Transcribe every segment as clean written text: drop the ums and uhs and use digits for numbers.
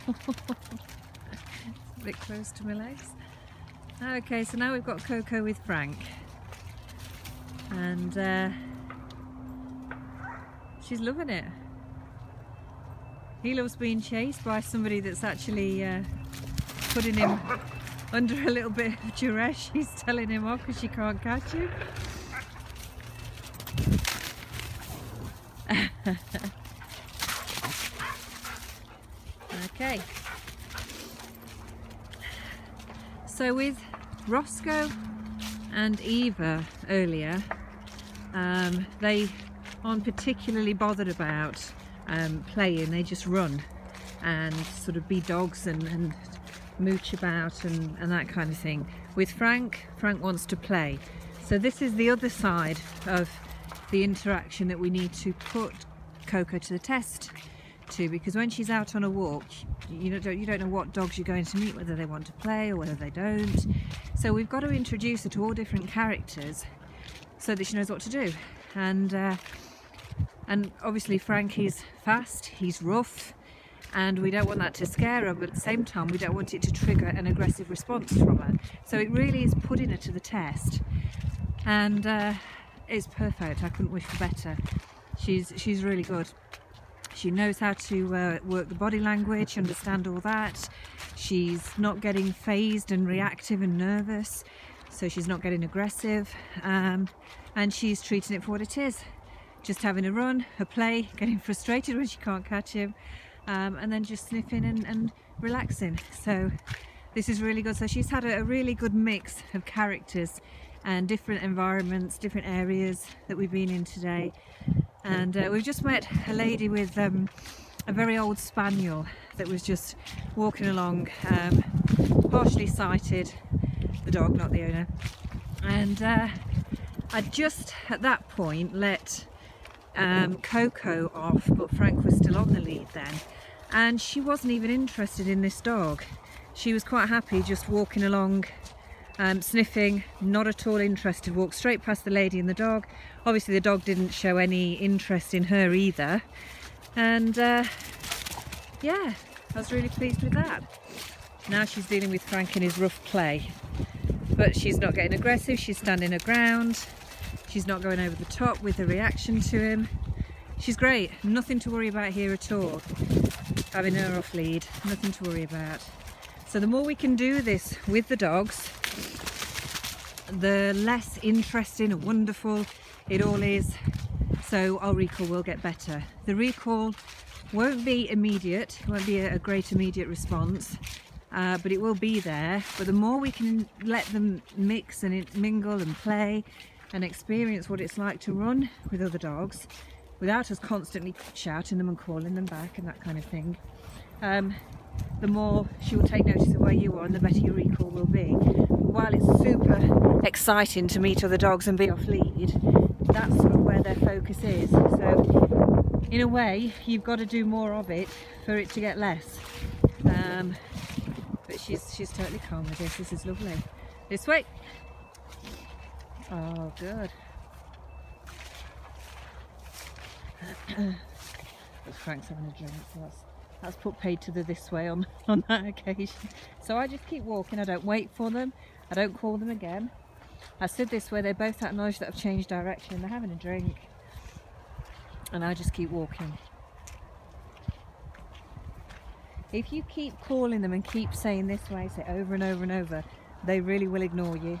a bit close to my legs. Okay, so now we've got Coco with Frank, and she's loving it. He loves being chased by somebody that's actually putting him under a little bit of duress. She's telling him off because she can't catch him. Okay, so with Roscoe and Eva earlier, they aren't particularly bothered about playing. They just run and sort of be dogs and mooch about and that kind of thing. With Frank wants to play. So this is the other side of the interaction that we need to put Coco to the test to, because when she's out on a walk, you don't know what dogs you're going to meet, whether they want to play or whether they don't. So we've got to introduce her to all different characters so that she knows what to do. And obviously Frank is fast, he's rough, and we don't want that to scare her, but at the same time we don't want it to trigger an aggressive response from her. So it really is putting her to the test, and it's perfect. I couldn't wish for better. She's really good. She knows how to work the body language, understand all that. She's not getting phased and reactive and nervous, so she's not getting aggressive, and she's treating it for what it is. Just having a run, a play, getting frustrated when she can't catch him, and then just sniffing and relaxing. So this is really good. So she's had a really good mix of characters and different environments, different areas that we've been in today. And we've just met a lady with a very old spaniel that was just walking along, partially sighted, the dog, not the owner. And I just at that point let Coco off, but Frank was still on the lead then, and she wasn't even interested in this dog. She was quite happy just walking along, sniffing, not at all interested, walked straight past the lady and the dog. Obviously the dog didn't show any interest in her either, and yeah, I was really pleased with that. Now she's dealing with Frank in his rough play, but she's not getting aggressive, she's standing her ground, she's not going over the top with her reaction to him. She's great, nothing to worry about here at all. Having her off lead, nothing to worry about. So the more we can do this with the dogs, the less interesting and wonderful it all is. So our recall will get better. The recall won't be immediate, it won't be a great immediate response, but it will be there. But the more we can let them mix and mingle and play and experience what it's like to run with other dogs without us constantly shouting them and calling them back and that kind of thing, the more she will take notice of where you are and the better your recall will be. While it's super exciting to meet other dogs and be off lead, that's sort of where their focus is. So in a way you've got to do more of it for it to get less. But she's totally calm with this. This is lovely. This way. Oh, good. But Frank's having a drink, so that's put paid to the this way on that occasion. So I just keep walking, I don't wait for them, I don't call them again. I stood this way, they both acknowledge that I've changed direction, they're having a drink, and I just keep walking. If you keep calling them and keep saying this way, say over and over and over, they really will ignore you.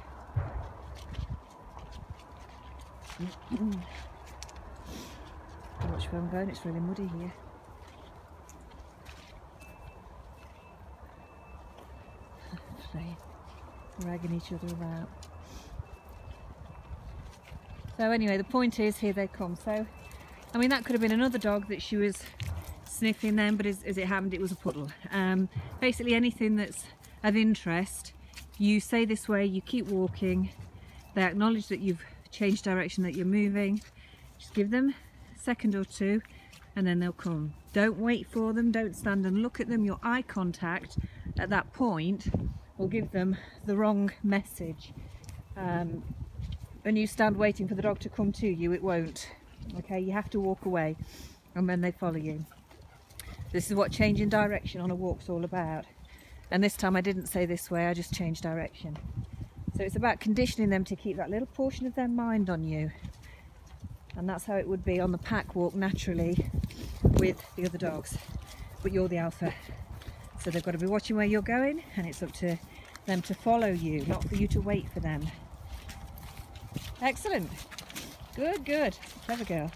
Watch where I'm going, it's really muddy here. Ragging each other about. So anyway, the point is, here they come. So I mean, that could have been another dog that she was sniffing then, but as it happened, it was a puddle. Basically anything that's of interest, you say this way, you keep walking, they acknowledge that you've changed direction, that you're moving, just give them a second or two and then they'll come. Don't wait for them, don't stand and look at them. Your eye contact at that point will give them the wrong message. When you stand waiting for the dog to come to you, it won't. Okay, you have to walk away and then they follow you. This is what changing direction on a walk's all about. And this time I didn't say this way, I just changed direction. So it's about conditioning them to keep that little portion of their mind on you. And that's how it would be on the pack walk naturally with the other dogs. But you're the alpha. So they've got to be watching where you're going, and it's up to them to follow you, not for you to wait for them. Excellent. Good, good. Clever girl.